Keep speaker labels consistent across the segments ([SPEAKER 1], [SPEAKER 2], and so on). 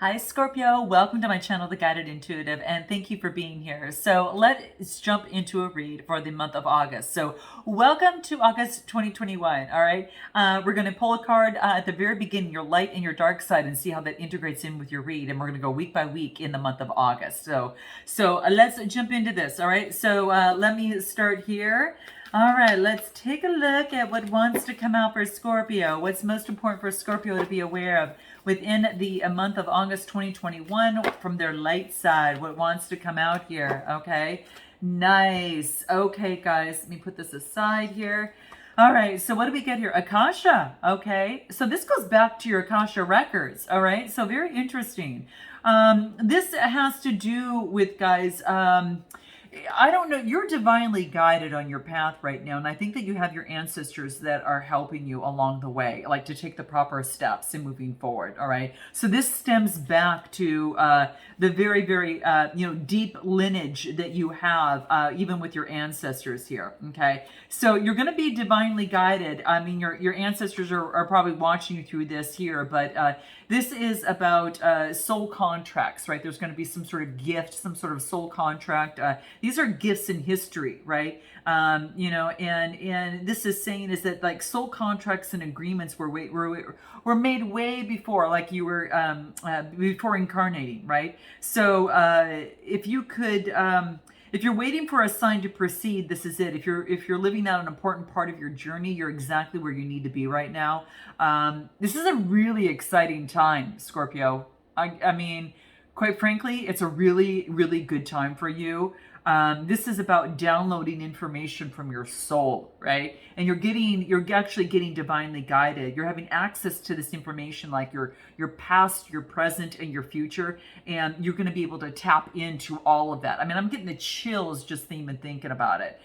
[SPEAKER 1] Hi Scorpio, welcome to my channel, The Guided Intuitive, and thank you for being here. So let's jump into a read for the month of August. So welcome to August 2021, all right? We're going to pull a card at the very beginning, your light and your dark side, and see how that integrates in with your read. And we're going to go week by week in the month of August. So let's jump into this, all right? So let me start here. All right, let's take a look at what wants to come out for Scorpio. What's most important for Scorpio to be aware of within the month of August 2021 from their light side? What wants to come out here? Okay, nice. Okay, guys, let me put this aside here. All right, so what do we get here? Akasha. Okay, so this goes back to your Akasha records. All right, so very interesting. This has to do with, guys, I don't know. You're divinely guided on your path right now. And I think that you have your ancestors that are helping you along the way, like to take the proper steps in moving forward. All right. So this stems back to the very, very, deep lineage that you have, even with your ancestors here. Okay. So you're going to be divinely guided. I mean, your ancestors are probably watching you through this here, but this is about soul contracts, right? There's going to be some sort of gift, some sort of soul contract. These are gifts in history, right? And this is saying is that like soul contracts and agreements were made way before, like you were before incarnating, right? So if you could. If you're waiting for a sign to proceed, this is it. If you're living out an important part of your journey, you're exactly where you need to be right now. This is a really exciting time, Scorpio. I mean, quite frankly, it's a really, really good time for you. This is about downloading information from your soul, right? And you're actually getting divinely guided. You're having access to this information, like your past, your present, and your future, and you're going to be able to tap into all of that. I mean, I'm getting the chills just even thinking about it.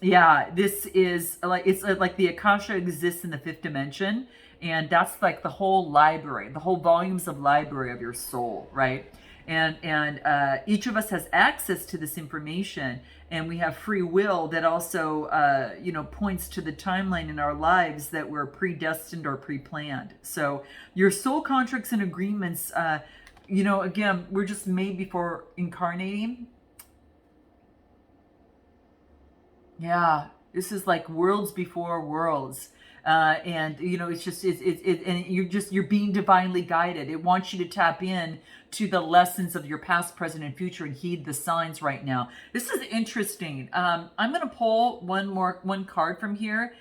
[SPEAKER 1] Yeah, this is like it's like the Akasha exists in the fifth dimension, and that's like the whole library, the whole volumes of library of your soul, right? And each of us has access to this information, and we have free will that also points to the timeline in our lives that we're predestined or pre-planned. So your soul contracts and agreements, again, we're just made before incarnating. Yeah, this is like worlds before worlds. And and you're being divinely guided. It wants you to tap in to the lessons of your past, present, and future, and heed the signs right now. This is interesting. I'm going to pull one card from here.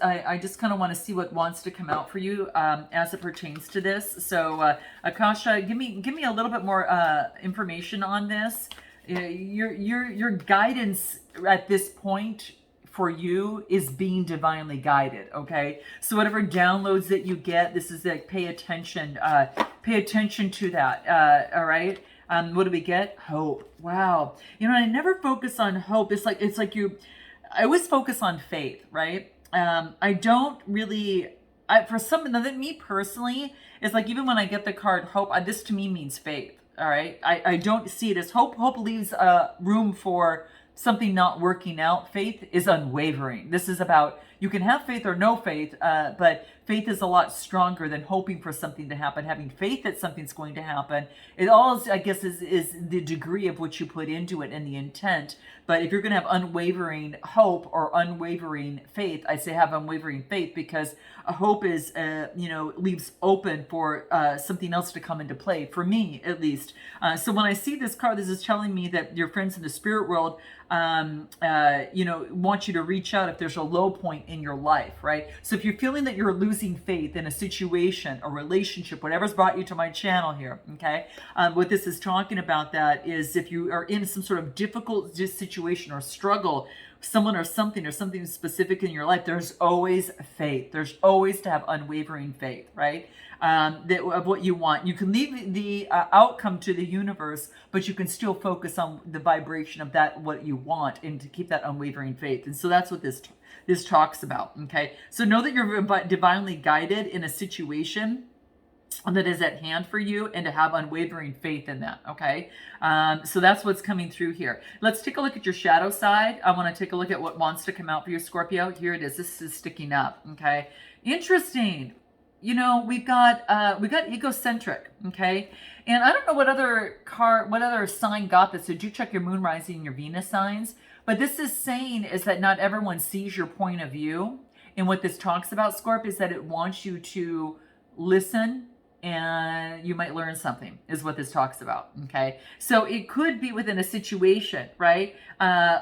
[SPEAKER 1] I just kind of want to see what wants to come out for you as it pertains to this. So Akasha, give me a little bit more information on this. Your guidance at this point for you is being divinely guided. Okay, so whatever downloads that you get, this is like pay attention to that. All right. What do we get? Hope. Wow. I never focus on hope. It's like I always focus on faith, right? I don't really. For some, me personally, it's like even when I get the card hope, this to me means faith. All right. I don't see it as hope. Hope leaves room for something not working out. Faith is unwavering. This is about, you can have faith or no faith, but faith is a lot stronger than hoping for something to happen. Having faith that something's going to happen, it all, I guess, is the degree of which you put into it and the intent. But if you're going to have unwavering hope or unwavering faith, I say have unwavering faith, because a hope is, leaves open for something else to come into play, for me at least. So when I see this card, this is telling me that your friends in the spirit world, want you to reach out if there's a low point in your life, right? So if you're feeling that you're losing faith in a situation, a relationship, whatever's brought you to my channel here, okay? What this is talking about, that is if you are in some sort of difficult situation or struggle, someone or something specific in your life, there's always faith. There's always to have unwavering faith, right? Of what you want. You can leave the outcome to the universe, but you can still focus on the vibration of that, what you want, and to keep that unwavering faith. And so that's what this talks about, okay? So know that you're divinely guided in a situation that is at hand for you, and to have unwavering faith in that, okay? So that's what's coming through here. Let's take a look at your shadow side. I want to take a look at what wants to come out for you, Scorpio. Here it is. This is sticking up, okay? Interesting. we've got egocentric, okay? And I don't know what other sign got this. So do check your moon rising and your Venus signs. But this is saying is that not everyone sees your point of view. And what this talks about, Scorp, is that it wants you to listen and you might learn something, is what this talks about. Okay. So it could be within a situation, right?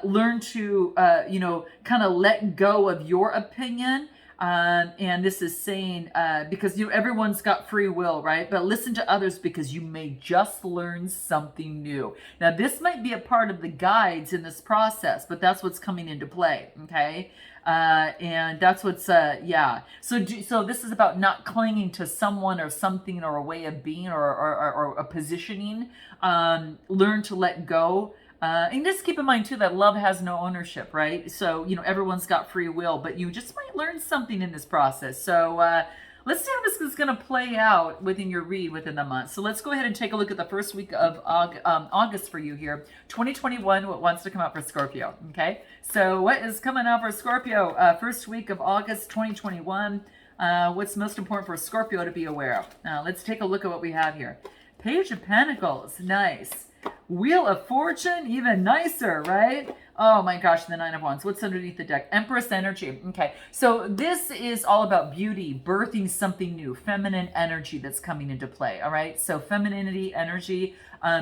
[SPEAKER 1] Learn to, kind of let go of your opinion. And this is saying, because everyone's got free will, right? But listen to others because you may just learn something new. Now, this might be a part of the guides in this process, but that's what's coming into play, okay? And that's what's, yeah. So this is about not clinging to someone or something or a way of being or a positioning. Learn to let go. And just keep in mind too that love has no ownership, right? So, everyone's got free will, but you just might learn something in this process. So, let's see how this is going to play out within your read within the month. So let's go ahead and take a look at the first week of August for you here. 2021, what wants to come out for Scorpio, okay? So what is coming out for Scorpio? First week of August 2021. What's most important for Scorpio to be aware of? Now, let's take a look at what we have here. Page of Pentacles, nice. Wheel of Fortune, even nicer, right? Oh my gosh, the Nine of Wands. What's underneath the deck? Empress energy. Okay, so this is all about beauty, birthing something new, feminine energy that's coming into play, all right? So femininity, energy,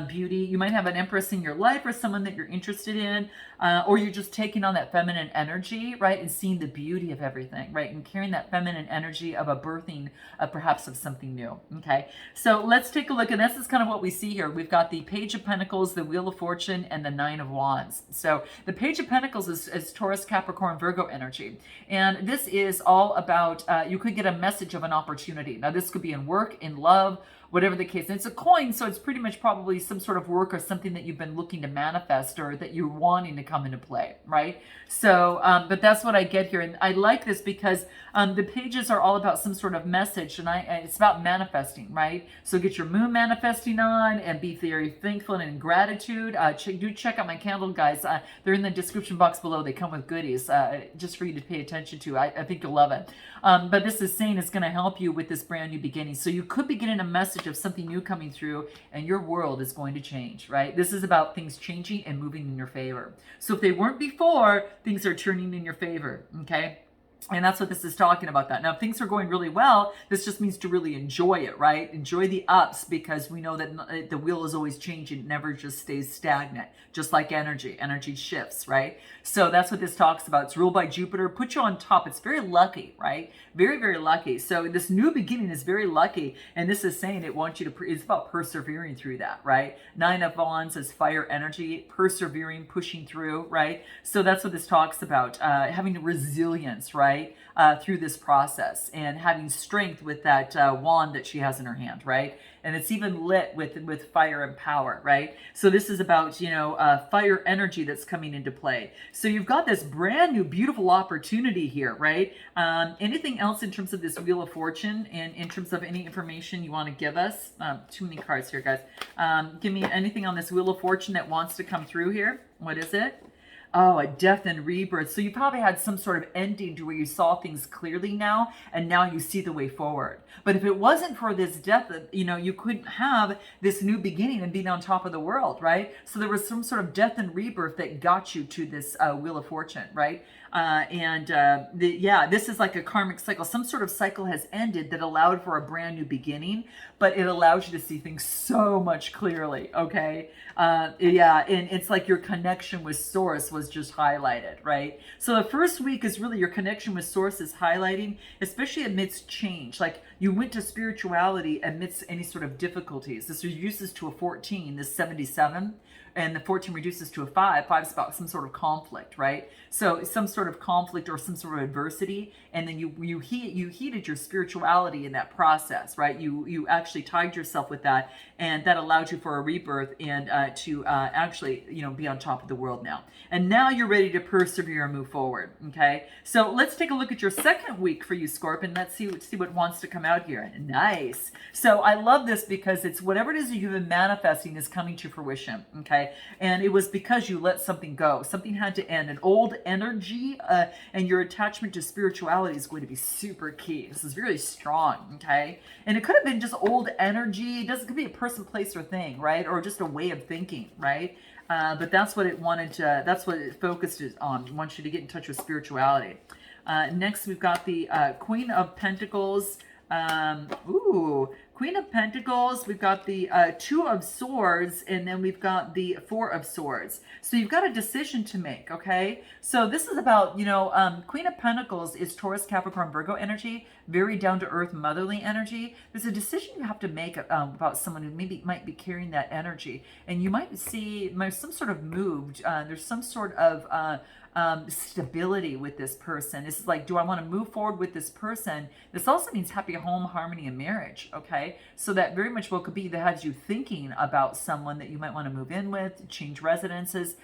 [SPEAKER 1] beauty. You might have an Empress in your life or someone that you're interested in, or you're just taking on that feminine energy, right? And seeing the beauty of everything, right? And carrying that feminine energy of a birthing, perhaps of something new, okay? So let's take a look, and this is kind of what we see here. We've got the Page of Pentacles, the Wheel of Fortune, and the Nine of Wands. So the Page of Pentacles is Taurus, Capricorn, Virgo energy. And this is all about, you could get a message of an opportunity. Now, this could be in work, in love, whatever the case. And it's a coin, so it's pretty much probably some sort of work or something that you've been looking to manifest or that you're wanting to come into play, right? So, but that's what I get here. And I like this because the pages are all about some sort of message, and it's about manifesting, right? So get your moon manifesting on and be very thankful and in gratitude. Do check out my candle, guys. They're in the description box below. They come with goodies just for you to pay attention to. I think you'll love it. But this is saying it's going to help you with this brand new beginning. So you could be getting a message of something new coming through, and your world is going to change, right? This is about things changing and moving in your favor. So if they weren't before, things are turning in your favor, okay? And that's what this is talking about that. Now, if things are going really well, this just means to really enjoy it, right? Enjoy the ups, because we know that the wheel is always changing. It never just stays stagnant, just like energy. Energy shifts, right? So that's what this talks about. It's ruled by Jupiter. Put you on top. It's very lucky, right? Very, very lucky. So this new beginning is very lucky. And this is saying it wants you to, it's about persevering through that, right? Nine of Wands is fire energy, persevering, pushing through, right? So that's what this talks about. Having resilience, right? Through this process, and having strength with that wand that she has in her hand, right? And it's even lit with fire and power, right? So this is about, fire energy that's coming into play. So you've got this brand new, beautiful opportunity here, right? Anything else in terms of this Wheel of Fortune, and in terms of any information you want to give us? Too many cards here, guys. Give me anything on this Wheel of Fortune that wants to come through here. What is it? Oh, a death and rebirth. So you probably had some sort of ending to where you saw things clearly now, and now you see the way forward. But if it wasn't for this death, you couldn't have this new beginning and being on top of the world, right? So there was some sort of death and rebirth that got you to this Wheel of Fortune, right? This is like a karmic cycle. Some sort of cycle has ended that allowed for a brand new beginning, but it allows you to see things so much clearly, okay? And it's like your connection with Source was just highlighted, right? So the first week is really your connection with Source is highlighting, especially amidst change. Like you went to spirituality amidst any sort of difficulties. This reduces to a 14, this 77. And the 14 reduces to a 5. 5 is about some sort of conflict, right? So some sort of conflict or some sort of adversity, and then you heated your spirituality in that process, right? You actually tied yourself with that, and that allowed you for a rebirth and to actually be on top of the world now. And now you're ready to persevere and move forward. Okay, so let's take a look at your second week for you, Scorpion. Let's see what wants to come out here. Nice. So I love this because it's whatever it is that you've been manifesting is coming to fruition. Okay. And it was because you let something go. Something had to end. An old energy and your attachment to spirituality is going to be super key. This is really strong. Okay. And it could have been just old energy. It could be a person, place, or thing, right? Or just a way of thinking, right? But that's what it wanted to, that's what it focused on. It wants you to get in touch with spirituality. Next, we've got the Queen of Pentacles. Queen of Pentacles. We've got the Two of Swords, and then we've got the Four of Swords. So you've got a decision to make, okay? So this is about, Queen of Pentacles is Taurus, Capricorn, Virgo energy, very down-to-earth, motherly energy. There's a decision you have to make about someone who maybe might be carrying that energy. And you might see some sort of move. There's some sort of stability with this person. This is like, do I want to move forward with this person? This also means happy home, harmony, and marriage. Okay, so that very much well could be that has you thinking about someone that you might want to move in with, change residences.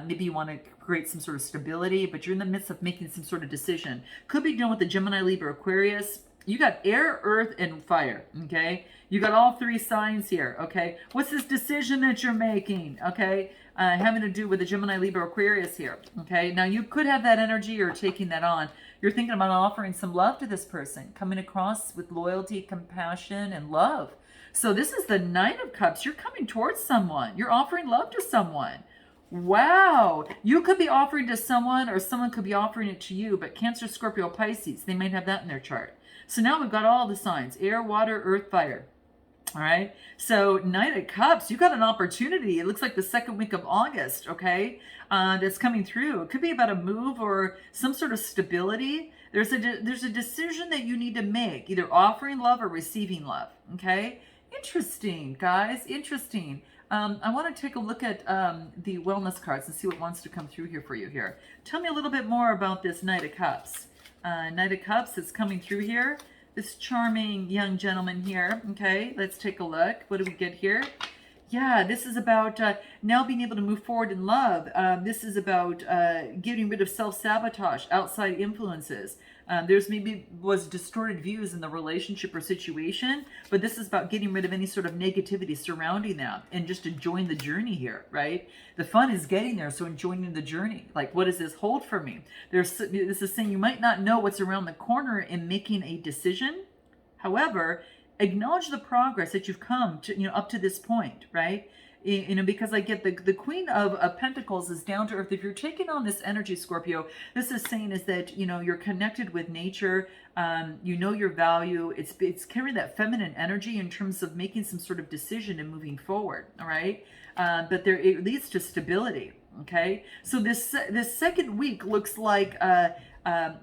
[SPEAKER 1] Maybe you want to create some sort of stability, but you're in the midst of making some sort of decision. Could be dealing with the Gemini, Libra, Aquarius. You got air, earth, and fire. Okay, you got all three signs here. Okay, what's this decision that you're making? Okay. Having to do with the Gemini, Libra, Aquarius here. Okay, now you could have that energy or taking that on. You're thinking about offering some love to this person, coming across with loyalty, compassion, and love. So this is the Knight of Cups. You're coming towards someone. You're offering love to someone. Wow. You could be offering to someone or someone could be offering it to you, but Cancer, Scorpio, Pisces, they might have that in their chart. So now we've got all the signs: air, water, earth, fire. All right. So Knight of Cups, you got an opportunity. It looks like the second week of August. Okay. That's coming through. It could be about a move or some sort of stability. There's a decision that you need to make, either offering love or receiving love. Okay. Interesting, guys. Interesting. I want to take a look at the wellness cards and see what wants to come through here for you here. Tell me a little bit more about this Knight of Cups. Knight of Cups is coming through here. This charming young gentleman here. Okay, let's take a look. What do we get here? Yeah, this is about now being able to move forward in love. This is about getting rid of self-sabotage, outside influences. There's maybe was distorted views in the relationship or situation, but this is about getting rid of any sort of negativity surrounding that and just enjoying the journey here, right? The fun is getting there, so enjoying the journey. Like, what does this hold for me? This is saying you might not know what's around the corner in making a decision. However, acknowledge the progress that you've come to, up to this point, right? Because I get the Queen of Pentacles is down to earth. If you're taking on this energy, Scorpio, this is saying is that, you're connected with nature. Your value. It's carrying that feminine energy in terms of making some sort of decision and moving forward. All right. But it leads to stability. Okay. So this second week looks like,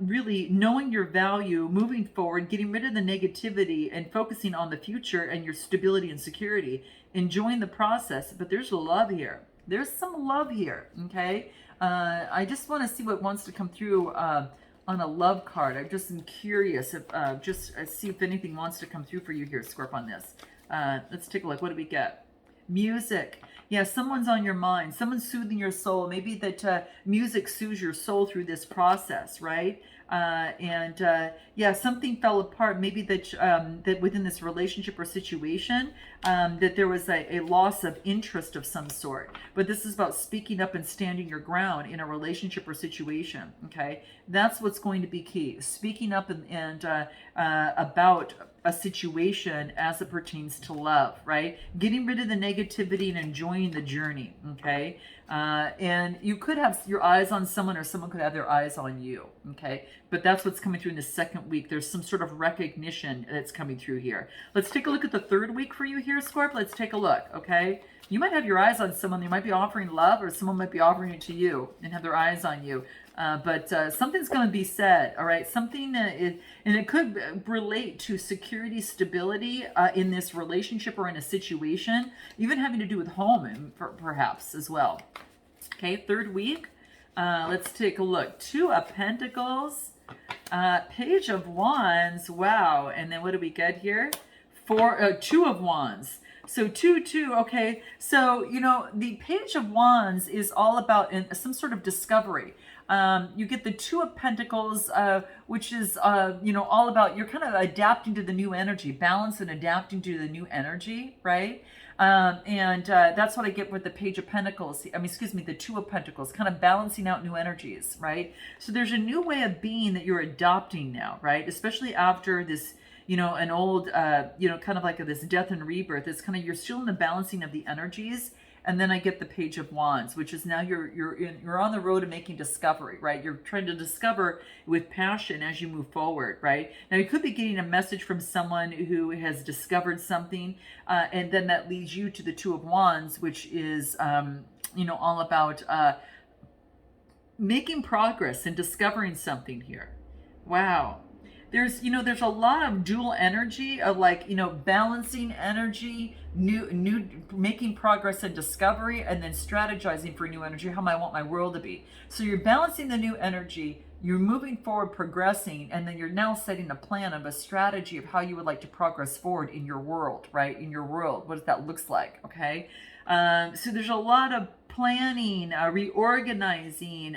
[SPEAKER 1] really knowing your value, moving forward, getting rid of the negativity and focusing on the future and your stability and security, enjoying the process. But there's love here. There's some love here. Okay. I just want to see what wants to come through on a love card. I just am curious if see if anything wants to come through for you here, Scorp, on this. Let's take a look. What do we get? Music. Yeah, someone's on your mind. Someone's soothing your soul. Maybe that music soothes your soul through this process, right? Something fell apart. Maybe that within this relationship or situation, that there was a loss of interest of some sort. But this is about speaking up and standing your ground in a relationship or situation. Okay, that's what's going to be key. Speaking up and about a situation as it pertains to love, right? Getting rid of the negativity and enjoying the journey. Okay. And you could have your eyes on someone or someone could have their eyes on you. Okay. But that's what's coming through in the second week. There's some sort of recognition that's coming through here. Let's take a look at the third week for you here, Scorp. Let's take a look. Okay. You might have your eyes on someone. They might be offering love or someone might be offering it to you and have their eyes on you. But something's going to be said, all right? Something, and it could relate to security, stability in this relationship or in a situation, even having to do with home perhaps as well. Okay, third week. Let's take a look. Two of Pentacles, Page of Wands, wow. And then what do we get here? Two of Wands. So 2, okay. So, the Page of Wands is all about some sort of discovery. You get the Two of Pentacles, which is, all about you're kind of adapting to the new energy, balance and adapting to the new energy, right? And that's what I get with the Page of Pentacles. The Two of Pentacles, kind of balancing out new energies, right? So there's a new way of being that you're adopting now, right? Especially after this, an old, kind of like this death and rebirth. It's kind of, you're still in the balancing of the energies. And then I get the Page of Wands, which is now you're on the road to making discovery, right? You're trying to discover with passion as you move forward, right? Now you could be getting a message from someone who has discovered something, and then that leads you to the Two of Wands, which is all about making progress and discovering something here. Wow. There's a lot of dual energy of balancing energy, new making progress and discovery, and then strategizing for new energy, how I want my world to be. So you're balancing the new energy, you're moving forward, progressing, and then you're now setting a plan of a strategy of how you would like to progress forward in your world, right? In your world, what that looks like, okay? So there's a lot of planning, reorganizing,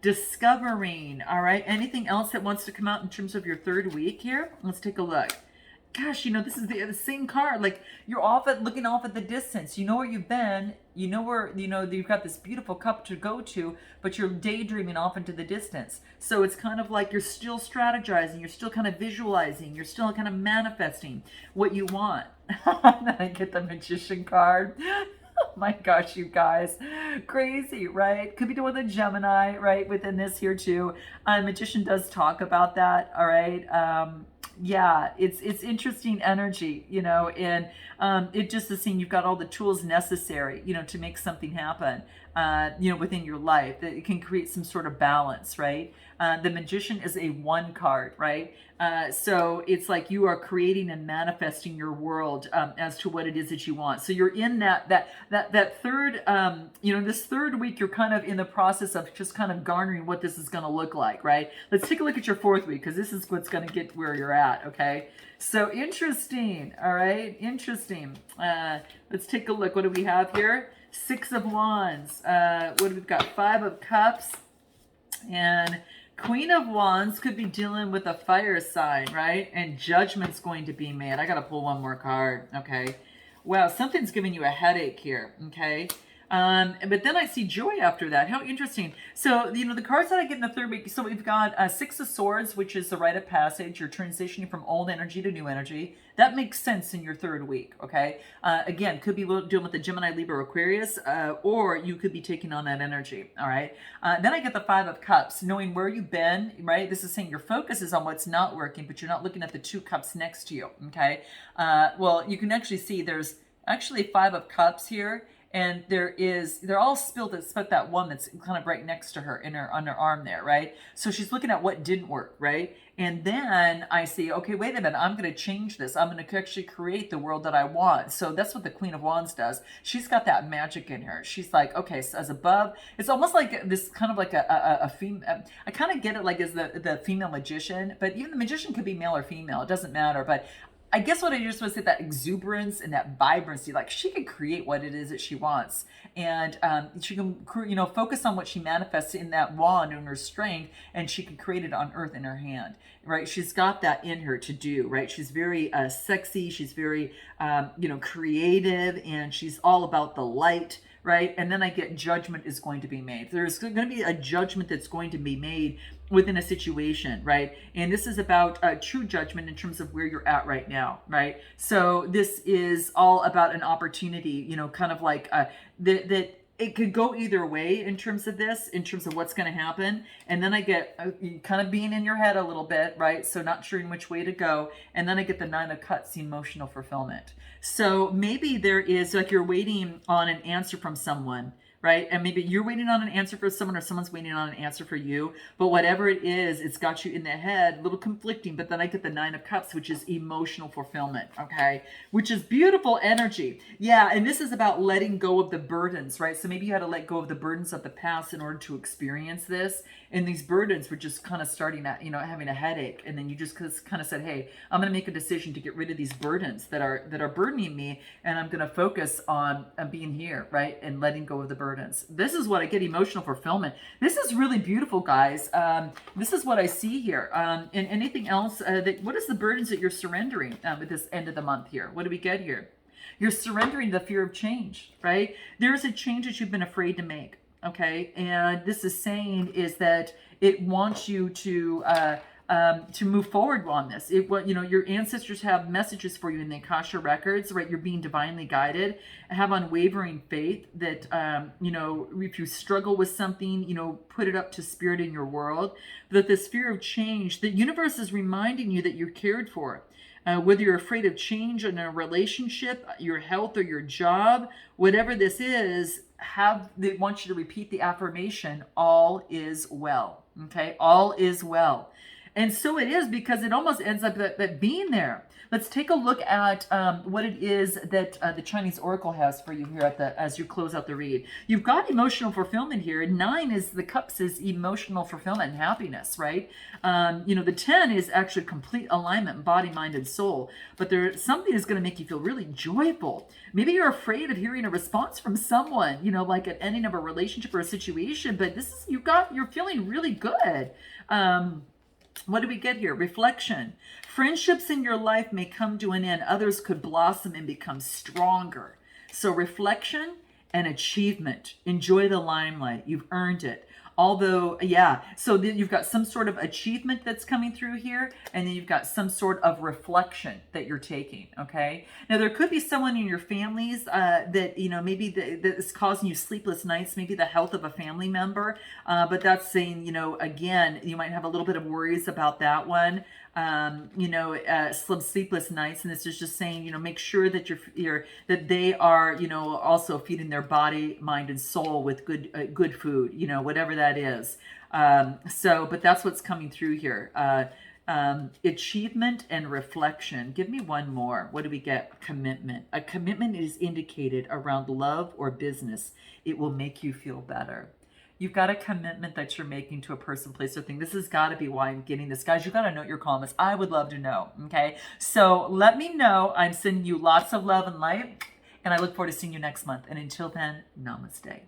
[SPEAKER 1] discovering, all right? Anything else that wants to come out in terms of your third week here? Let's take a look. Gosh, this is the same card. Like, you're looking off at the distance. You know where you've been. You know where, you've got this beautiful cup to go to, but you're daydreaming off into the distance. So it's kind of like you're still strategizing. You're still kind of visualizing. You're still kind of manifesting what you want. Then I get the Magician card. Oh my gosh, you guys. Crazy, right? Could be doing with a Gemini, right? Within this here too. Magician does talk about that, all right? Yeah, it's interesting energy, and it just is saying you've got all the tools necessary, to make something happen, within your life, that it can create some sort of balance, right? The Magician is a 1 card, right? So it's like you are creating and manifesting your world as to what it is that you want. So you're in that third, this third week, you're kind of in the process of just kind of garnering what this is going to look like, right? Let's take a look at your 4th week, because this is what's going to get where you're at, okay? So interesting, all right? Interesting. Let's take a look. What do we have here? 6 of Wands. What have we got? 5 of Cups. And Queen of Wands could be dealing with a fire sign, right? And judgment's going to be made. I got to pull one more card, okay? Wow, something's giving you a headache here, okay? But then I see joy after that. How interesting. So, the cards that I get in the third week, so we've got 6 of Swords, which is the rite of passage. You're transitioning from old energy to new energy. That makes sense in your third week, okay? Again, could be dealing with the Gemini, Libra, Aquarius, or you could be taking on that energy, all right? Then I get the 5 of Cups, knowing where you've been, right? This is saying your focus is on what's not working, but you're not looking at the 2 cups next to you, okay? Well, you can actually see there's actually 5 of Cups here, and they're all spilled except that one that's kind of right next to her on her arm there, right? So she's looking at what didn't work, right? And then I see, okay, wait a minute, I'm going to change this. I'm going to actually create the world that I want. So that's what the Queen of Wands does. She's got that magic in her. She's like, okay, so as above, it's almost like this kind of like a female, I kind of get it like as the female magician, but even the magician could be male or female. It doesn't matter. But I guess what I just want to say, that exuberance and that vibrancy, like she can create what it is that she wants. And she can, focus on what she manifests in that wand and her strength, and she can create it on earth in her hand, right? She's got that in her to do, right? She's very sexy. She's very, creative, and she's all about the light, right? And then I get judgment is going to be made. There's going to be a judgment that's going to be made within a situation, right? And this is about true judgment in terms of where you're at right now, right? So this is all about an opportunity, kind of like that it could go either way in terms of this, in terms of what's going to happen. And then I get kind of being in your head a little bit, right? So not sure in which way to go. And then I get the 9 of Cups, emotional fulfillment. So maybe there is, like, you're waiting on an answer from someone, right? And maybe you're waiting on an answer for someone, or someone's waiting on an answer for you. But whatever it is, it's got you in the head, a little conflicting. But then I get the 9 of Cups, which is emotional fulfillment, okay? Which is beautiful energy. Yeah, and this is about letting go of the burdens, right? So maybe you had to let go of the burdens of the past in order to experience this. And these burdens were just kind of starting at, having a headache. And then you just kind of said, hey, I'm going to make a decision to get rid of these burdens that are burdening me. And I'm going to focus on being here, right? And letting go of the burdens. burdens. This is what I get, emotional fulfillment. This is really beautiful, guys. This is what I see here. And anything else, what is the burdens that you're surrendering at this end of the month here? What do we get here? You're surrendering the fear of change, right? There is a change that you've been afraid to make, okay? And this is saying is that it wants you to move forward on this. Your ancestors have messages for you in the Akasha records, right? You're being divinely guided. Have unwavering faith that, if you struggle with something, put it up to spirit in your world. That this fear of change, the universe is reminding you that you're cared for. Whether you're afraid of change in a relationship, your health, or your job, whatever this is, they want you to repeat the affirmation, all is well. Okay, all is well. And so it is, because it almost ends up that being there. Let's take a look at what it is that the Chinese Oracle has for you here as you close out the read. You've got emotional fulfillment here. 9 is the Cups, is emotional fulfillment and happiness, right? The 10 is actually complete alignment, body, mind, and soul. But there's something that's going to make you feel really joyful. Maybe you're afraid of hearing a response from someone, like at ending of a relationship or a situation. But you're feeling really good. What do we get here? Reflection. Friendships in your life may come to an end. Others could blossom and become stronger. So reflection and achievement. Enjoy the limelight. You've earned it. Although, so then you've got some sort of achievement that's coming through here, and then you've got some sort of reflection that you're taking, okay? Now, there could be someone in your families that, maybe that is causing you sleepless nights, maybe the health of a family member, but that's saying, again, you might have a little bit of worries about that one. Some sleepless nights, and this is just saying, make sure that that they are, also feeding their body, mind, and soul with good food, whatever that is. But that's what's coming through here. Achievement and reflection. Give me one more. What do we get? Commitment. A commitment is indicated around love or business. It will make you feel better. You've got a commitment that you're making to a person, place, or thing. This has got to be why I'm getting this. Guys, you got to note your comments. I would love to know, okay? So let me know. I'm sending you lots of love and light, and I look forward to seeing you next month. And until then, namaste.